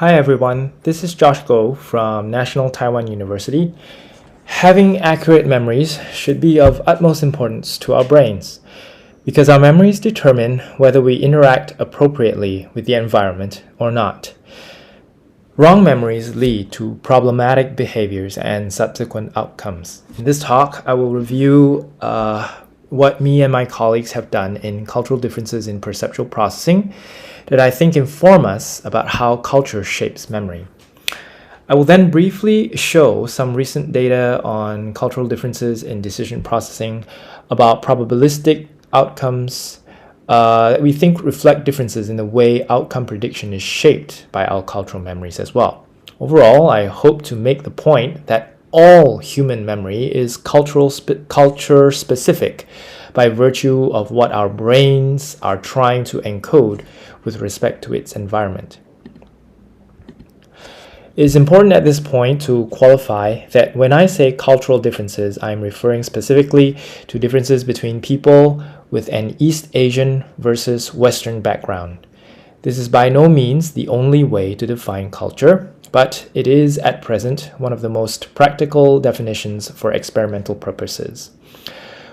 Hi everyone, this is Josh Go from National Taiwan University. Having accurate memories should be of utmost importance to our brains because our memories determine whether we interact appropriately with the environment or not. Wrong memories lead to problematic behaviors and subsequent outcomes. In this talk, I will review what me and my colleagues have done in cultural differences in perceptual processing that I think inform us about how culture shapes memory. I will then briefly show some recent data on cultural differences in decision processing about probabilistic outcomes that we think reflect differences in the way outcome prediction is shaped by our cultural memories as well. Overall, I hope to make the point that all human memory is culture specific by virtue of what our brains are trying to encode with respect to its environment. It is important at this point to qualify that when I say cultural differences, I am referring specifically to differences between people with an East Asian versus Western background. This is by no means the only way to define culture, but it is at present one of the most practical definitions for experimental purposes.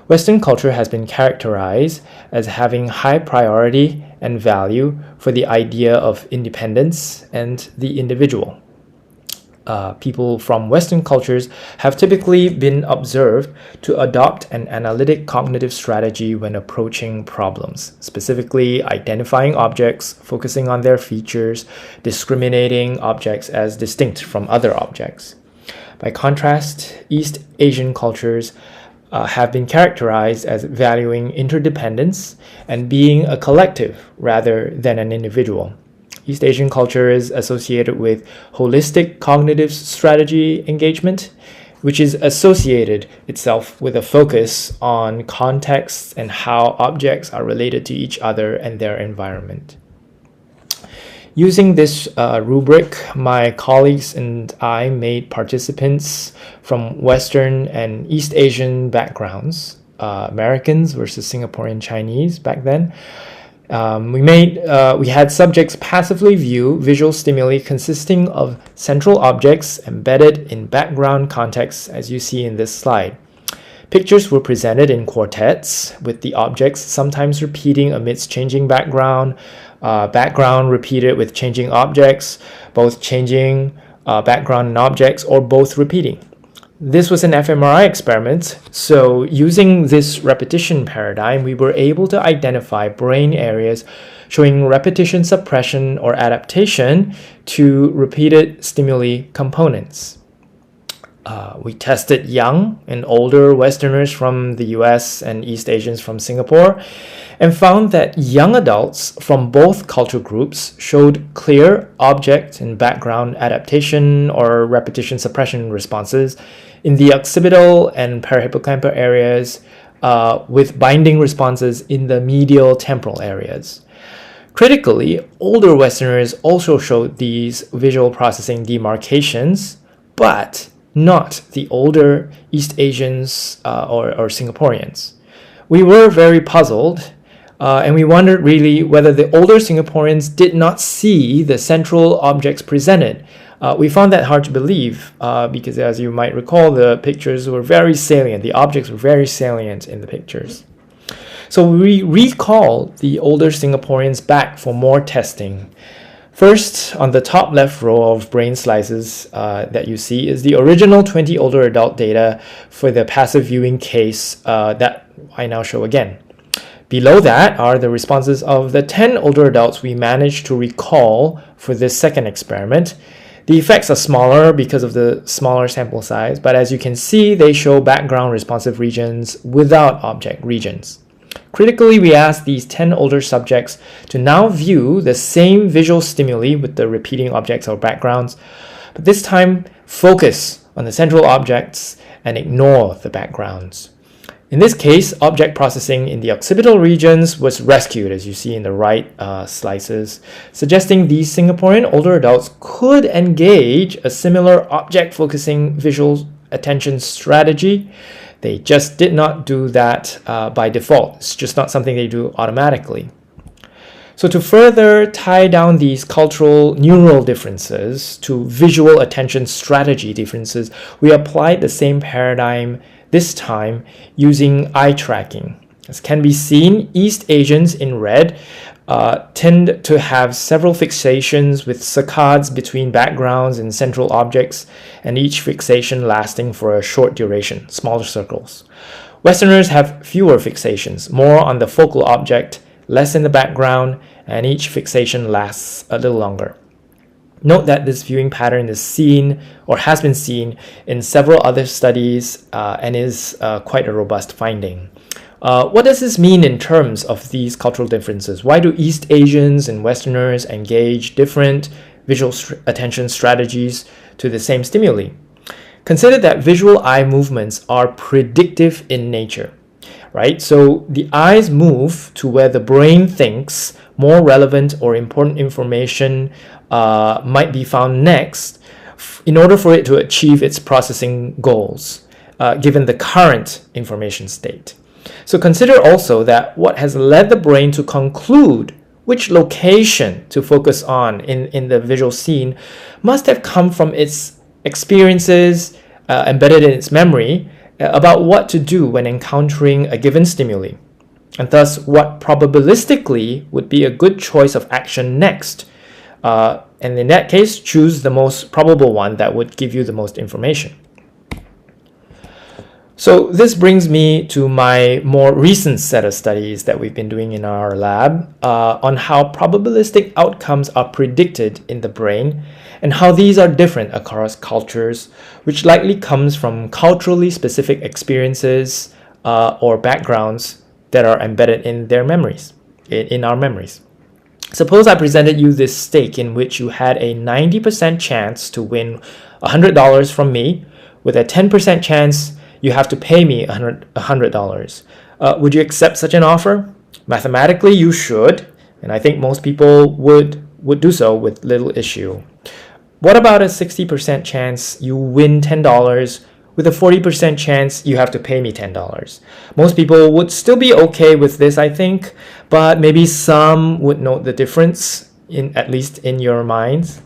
Western culture has been characterized as having high priority and value for the idea of independence and the individual. People from Western cultures have typically been observed to adopt an analytic cognitive strategy when approaching problems, specifically identifying objects, focusing on their features, discriminating objects as distinct from other objects. By contrast, East Asian cultures have been characterized as valuing interdependence and being a collective rather than an individual. East Asian culture is associated with holistic cognitive strategy engagement, which is associated itself with a focus on context and how objects are related to each other and their environment. Using this rubric, my colleagues and I made participants from Western and East Asian backgrounds, Americans versus Singaporean Chinese back then. We had subjects passively view visual stimuli consisting of central objects embedded in background contexts, as you see in this slide. Pictures were presented in quartets, with the objects sometimes repeating amidst changing background repeated with changing objects, both changing background and objects, or both repeating. This was an fMRI experiment, so using this repetition paradigm, we were able to identify brain areas showing repetition suppression or adaptation to repeated stimuli components. We tested young and older Westerners from the US and East Asians from Singapore and found that young adults from both culture groups showed clear object and background adaptation or repetition suppression responses in the occipital and parahippocampal areas with binding responses in the medial temporal areas. Critically, older Westerners also showed these visual processing demarcations, but not the older East Asians or Singaporeans. We were very puzzled, and we wondered really whether the older Singaporeans did not see the central objects presented. We found that hard to believe because, as you might recall, the pictures were very salient. The objects were very salient in the pictures. So we recalled the older Singaporeans back for more testing. First, on the top left row of brain slices that you see is the original 20 older adult data for the passive viewing case that I now show again. Below that are the responses of the 10 older adults we managed to recall for this second experiment. The effects are smaller because of the smaller sample size, but as you can see, they show background responsive regions without object regions. Critically, we asked these 10 older subjects to now view the same visual stimuli with the repeating objects or backgrounds, but this time focus on the central objects and ignore the backgrounds. In this case, object processing in the occipital regions was rescued, as you see in the right slices, suggesting these Singaporean older adults could engage a similar object-focusing visual attention strategy. They just did not do that by default. It's just not something they do automatically. So to further tie down these cultural neural differences to visual attention strategy differences, we applied the same paradigm this time using eye tracking. As can be seen, East Asians in red tend to have several fixations with saccades between backgrounds and central objects, and each fixation lasting for a short duration, smaller circles. Westerners have fewer fixations, more on the focal object, less in the background, and each fixation lasts a little longer. Note that this viewing pattern is seen or has been seen in several other studies and is quite a robust finding. What does this mean in terms of these cultural differences? Why do East Asians and Westerners engage different visual attention strategies to the same stimuli? Consider that visual eye movements are predictive in nature, right? So the eyes move to where the brain thinks more relevant or important information might be found next in order for it to achieve its processing goals, given the current information state. So consider also that what has led the brain to conclude which location to focus on in the visual scene must have come from its experiences embedded in its memory about what to do when encountering a given stimuli, and thus what probabilistically would be a good choice of action next. And in that case, choose the most probable one that would give you the most information. So this brings me to my more recent set of studies that we've been doing in our lab on how probabilistic outcomes are predicted in the brain and how these are different across cultures, which likely comes from culturally specific experiences or backgrounds that are embedded in their memories, in our memories. Suppose I presented you this stake in which you had a 90% chance to win $100 from me with a 10% chance you have to pay me $100. Would you accept such an offer? Mathematically, you should, and I think most people would do so with little issue. What about a 60% chance you win $10 with a 40% chance you have to pay me $10? Most people would still be okay with this, I think, but maybe some would note the difference, at least in your minds.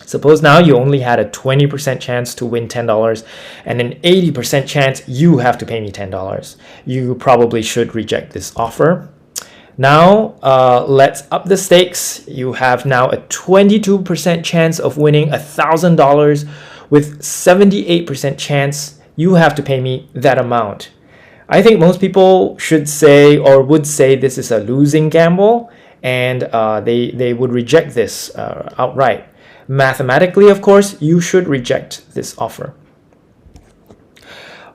Suppose now you only had a 20% chance to win $10 and an 80% chance you have to pay me $10. You probably should reject this offer. Now, let's up the stakes. You have now a 22% chance of winning $1,000 with 78% chance you have to pay me that amount. I think most people should say or would say this is a losing gamble, and they would reject this outright. Mathematically, of course, you should reject this offer.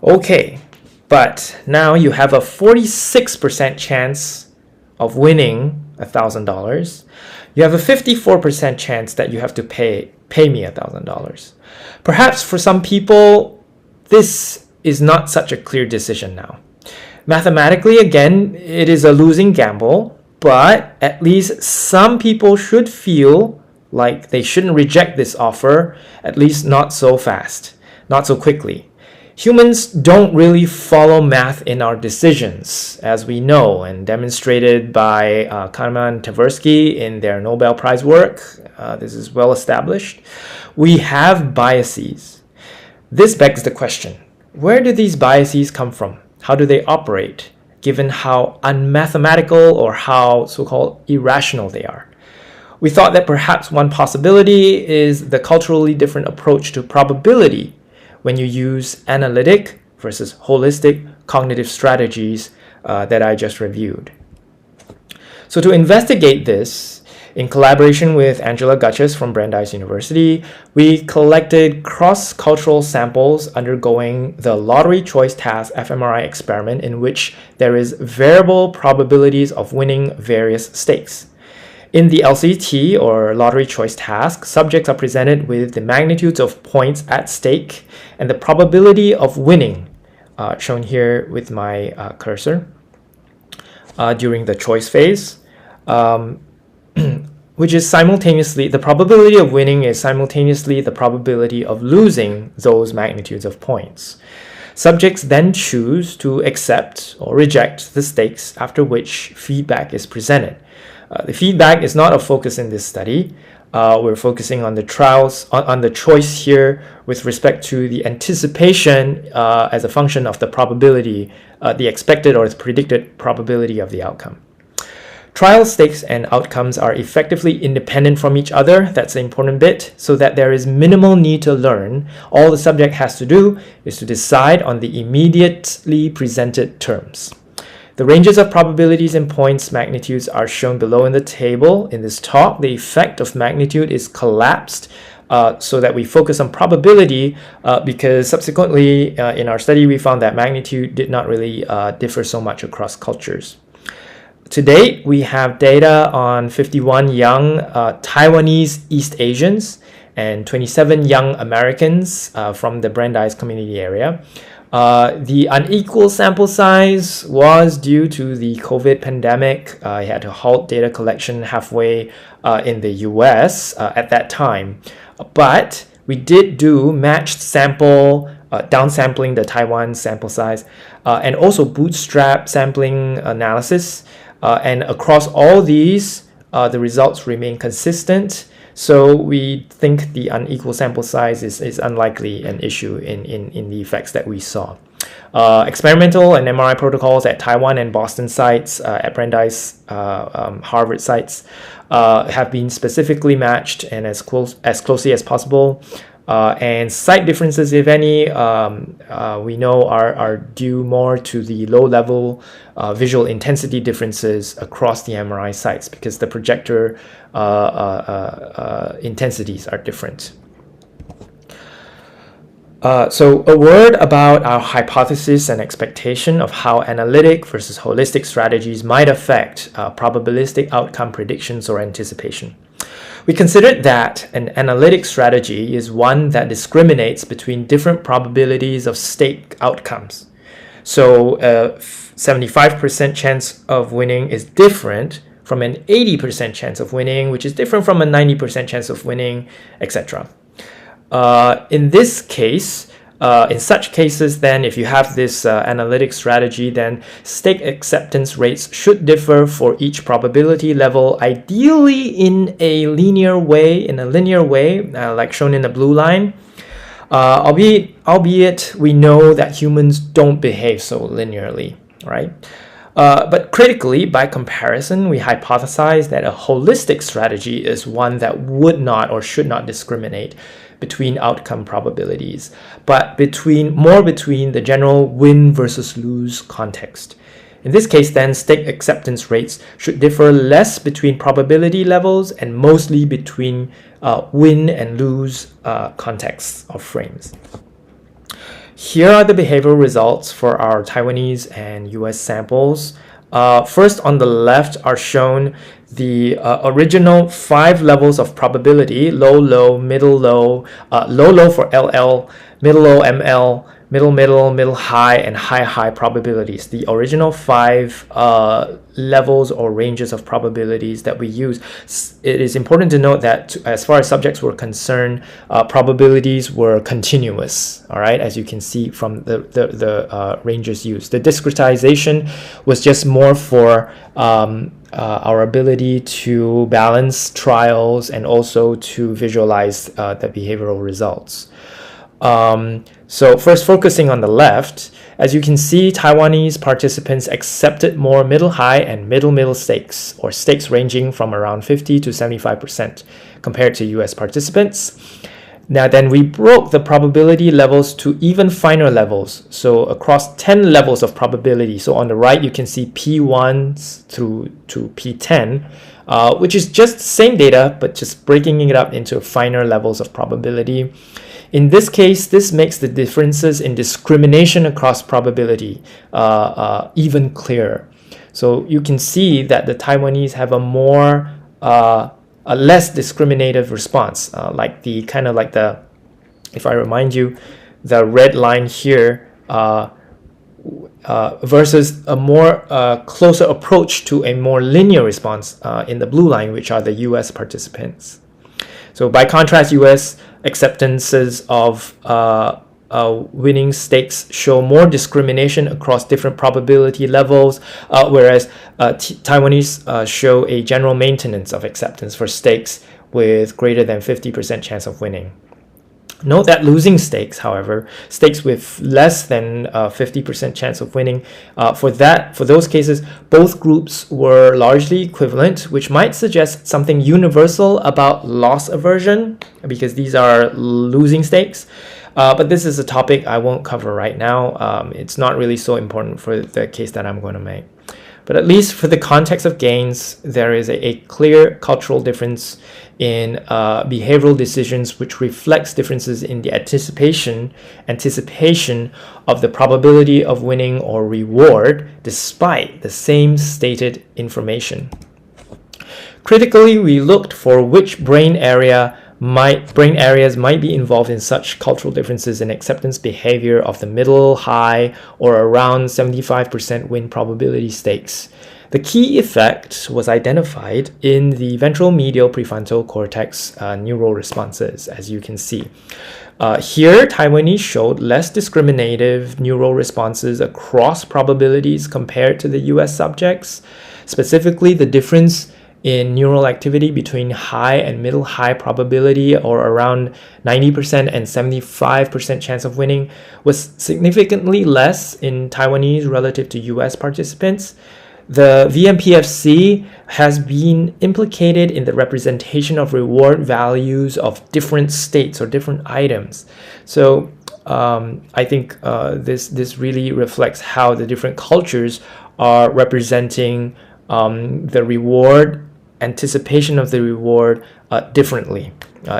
Okay, but now you have a 46% chance of winning $1,000. You have a 54% chance that you have to pay me $1,000. Perhaps for some people, this is not such a clear decision now. Mathematically, again, it is a losing gamble, but at least some people should feel like they shouldn't reject this offer, at least not so fast, not so quickly. Humans don't really follow math in our decisions, as we know, and demonstrated by Kahneman and Tversky in their Nobel Prize work. This is well established. We have biases. This begs the question, where do these biases come from? How do they operate, given how unmathematical or how so-called irrational they are? We thought that perhaps one possibility is the culturally different approach to probability when you use analytic versus holistic cognitive strategies that I just reviewed. So to investigate this, in collaboration with Angela Gutches from Brandeis University, we collected cross-cultural samples undergoing the lottery choice task fMRI experiment in which there is variable probabilities of winning various stakes. In the LCT, or lottery choice task, subjects are presented with the magnitudes of points at stake and the probability of winning, shown here with my cursor, during the choice phase, which is simultaneously, the probability of winning is simultaneously the probability of losing those magnitudes of points. Subjects then choose to accept or reject the stakes, after which feedback is presented. The feedback is not a focus in this study. We're focusing on the trials, on the choice here with respect to the anticipation as a function of the probability, the expected or predicted probability of the outcome. Trial stakes and outcomes are effectively independent from each other. That's the important bit, so that there is minimal need to learn. All the subject has to do is to decide on the immediately presented terms. The ranges of probabilities and points magnitudes are shown below in the table. In this talk, the effect of magnitude is collapsed so that we focus on probability because subsequently in our study we found that magnitude did not really differ so much across cultures. To date, we have data on 51 young Taiwanese East Asians and 27 young Americans from the Brandeis community area. The unequal sample size was due to the COVID pandemic. I had to halt data collection halfway in the US at that time. But we did do matched sample, downsampling the Taiwan sample size, and also bootstrap sampling analysis. And across all these, the results remain consistent. So we think the unequal sample size is unlikely an issue in the effects that we saw. Experimental and MRI protocols at Taiwan and Boston sites, at Brandeis, Harvard sites, have been specifically matched and as closely as possible. And site differences, if any, we know are due more to the low-level visual intensity differences across the MRI sites because the projector intensities are different. So a word about our hypothesis and expectation of how analytic versus holistic strategies might affect probabilistic outcome predictions or anticipation. We considered that an analytic strategy is one that discriminates between different probabilities of state outcomes. So a 75% chance of winning is different from an 80% chance of winning, which is different from a 90% chance of winning, etc. In this case, in such cases, then, if you have this analytic strategy, then stake acceptance rates should differ for each probability level, ideally in a linear way, like shown in the blue line. Albeit we know that humans don't behave so linearly, right? But critically, by comparison, we hypothesize that a holistic strategy is one that would not or should not discriminate between outcome probabilities, but more between the general win versus lose context. In this case, then, stake acceptance rates should differ less between probability levels and mostly between win and lose contexts or frames. Here are the behavioral results for our Taiwanese and US samples. First, on the left are shown the original 5 levels of probability: low, low, middle, low, low, low for LL, middle, low, ML, middle, middle, middle, high, and high, high probabilities. The original 5 levels or ranges of probabilities that we use. It is important to note that as far as subjects were concerned, probabilities were continuous, all right, as you can see from the ranges used. The discretization was just more for our ability to balance trials and also to visualize the behavioral results. So first, focusing on the left, as you can see, Taiwanese participants accepted more middle high and middle stakes, or stakes ranging from around 50 to 75% compared to US participants. Now then, we broke the probability levels to even finer levels, so across 10 levels of probability. So on the right, you can see P1 through to P10, which is just the same data, but just breaking it up into finer levels of probability. In this case, this makes the differences in discrimination across probability even clearer. So you can see that the Taiwanese have a less discriminative response, if I remind you, the red line here versus a more closer approach to a more linear response in the blue line, which are the US participants. So by contrast, US acceptances of winning stakes show more discrimination across different probability levels, whereas Taiwanese show a general maintenance of acceptance for stakes with greater than 50% chance of winning. Note that losing stakes, however, stakes with less than 50% chance of winning, for those cases, both groups were largely equivalent, which might suggest something universal about loss aversion, because these are losing stakes. But this is a topic I won't cover right now. It's not really so important for the case that I'm going to make. But at least for the context of gains, there is a clear cultural difference in behavioral decisions, which reflects differences in the anticipation of the probability of winning or reward despite the same stated information. Critically, we looked for which brain areas might be involved in such cultural differences in acceptance behavior of the middle, high, or around 75% win probability stakes. The key effect was identified in the ventral medial prefrontal cortex neural responses, as you can see. Here, Taiwanese showed less discriminative neural responses across probabilities compared to the US subjects. Specifically, the difference in neural activity between high and middle high probability, or around 90% and 75% chance of winning, was significantly less in Taiwanese relative to US participants. The VMPFC has been implicated in the representation of reward values of different states or different items. So I think this really reflects how the different cultures are representing the reward, anticipation of the reward differently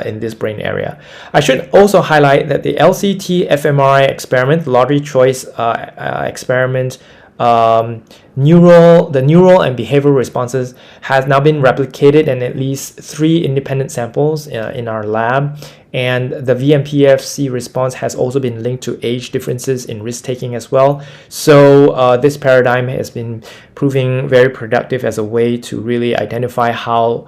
in this brain area. I should also highlight that the LCT fMRI experiment, lottery choice experiment, the neural and behavioral responses has now been replicated in at least 3 independent samples in our lab, and the VMPFC response has also been linked to age differences in risk-taking as well. So this paradigm has been proving very productive as a way to really identify how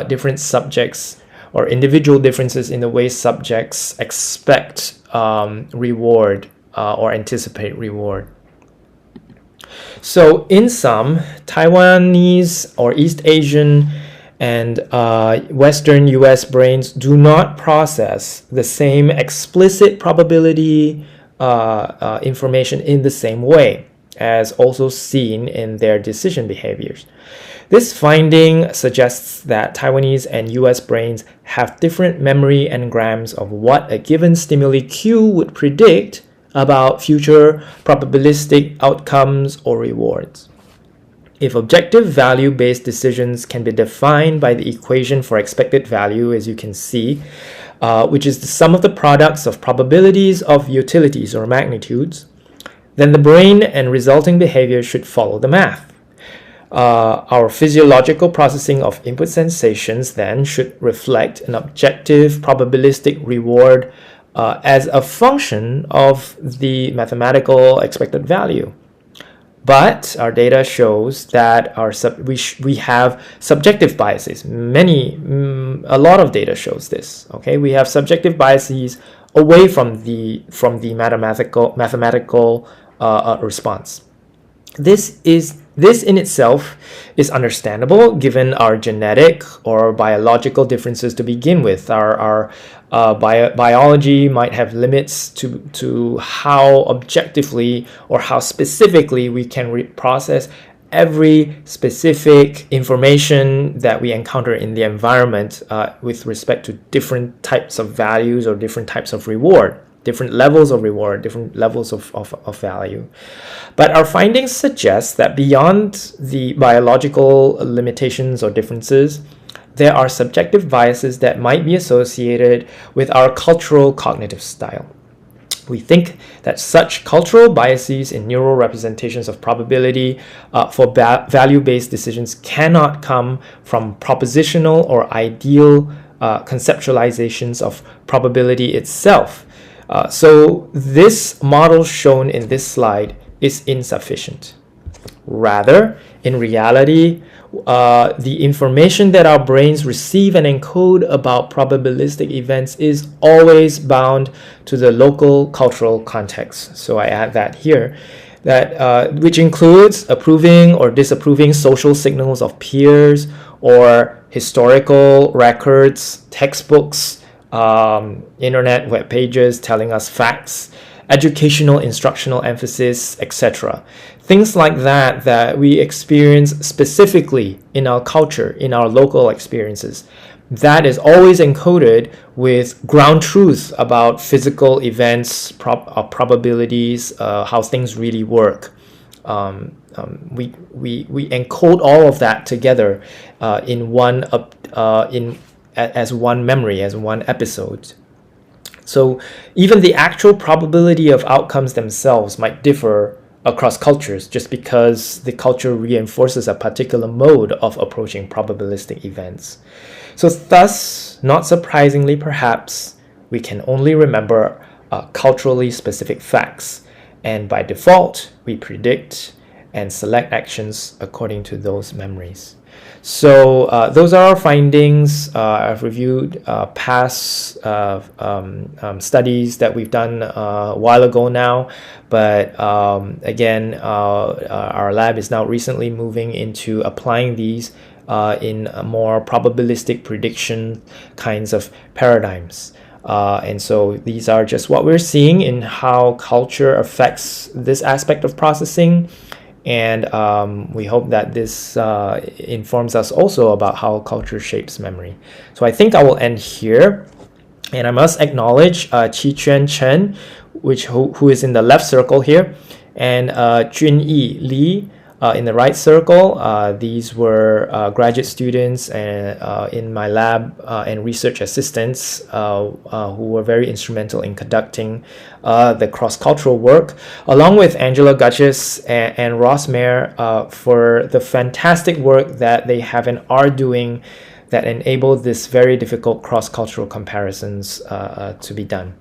different subjects or individual differences in the way subjects expect reward or anticipate reward. So in sum, Taiwanese or East Asian and Western US brains do not process the same explicit probability information in the same way, as also seen in their decision behaviors. This finding suggests that Taiwanese and US brains have different memory engrams of what a given stimuli cue would predict about future probabilistic outcomes or rewards. If objective value-based decisions can be defined by the equation for expected value, as you can see, which is the sum of the products of probabilities of utilities or magnitudes, then the brain and resulting behavior should follow the math. Our physiological processing of input sensations then should reflect an objective probabilistic reward as a function of the mathematical expected value. But our data shows that we have subjective biases. A lot of data shows this. Okay, we have subjective biases away from the mathematical response. This in itself is understandable given our genetic or biological differences to begin with. Our biology might have limits to how objectively or how specifically we can process every specific information that we encounter in the environment with respect to different types of values or different types of reward. Different levels of reward, different levels of value. But our findings suggest that beyond the biological limitations or differences, there are subjective biases that might be associated with our cultural cognitive style. We think that such cultural biases in neural representations of probability for value-based decisions cannot come from propositional or ideal conceptualizations of probability itself. So this model shown in this slide is insufficient. Rather, in reality, the information that our brains receive and encode about probabilistic events is always bound to the local cultural context. So I add that here, that which includes approving or disapproving social signals of peers or historical records, textbooks, internet web pages telling us facts, educational instructional emphasis, etc. Things like that that we experience specifically in our culture, in our local experiences. That is always encoded with ground truth about physical events, probabilities, how things really work. We encode all of that together in one as one memory, as one episode. So even the actual probability of outcomes themselves might differ across cultures just because the culture reinforces a particular mode of approaching probabilistic events. So thus, not surprisingly perhaps, we can only remember culturally specific facts, and by default, we predict and select actions according to those memories. So those are our findings. I've reviewed past studies that we've done a while ago now, but again, our lab is now recently moving into applying these in more probabilistic prediction kinds of paradigms. And so these are just what we're seeing in how culture affects this aspect of processing. And we hope that this informs us also about how culture shapes memory. So I think I will end here. And I must acknowledge Chi-Chuan Chen, who is in the left circle here, and Junyi Li in the right circle. These were graduate students in my lab and research assistants who were very instrumental in conducting the cross-cultural work, along with Angela Gutches and Ross Mayer for the fantastic work that they have and are doing that enable this very difficult cross-cultural comparisons to be done.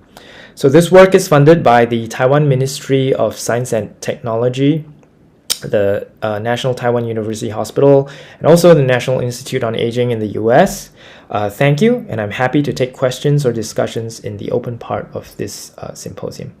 So this work is funded by the Taiwan Ministry of Science and Technology, the National Taiwan University Hospital, and also the National Institute on Aging in the US. Thank you, and I'm happy to take questions or discussions in the open part of this symposium.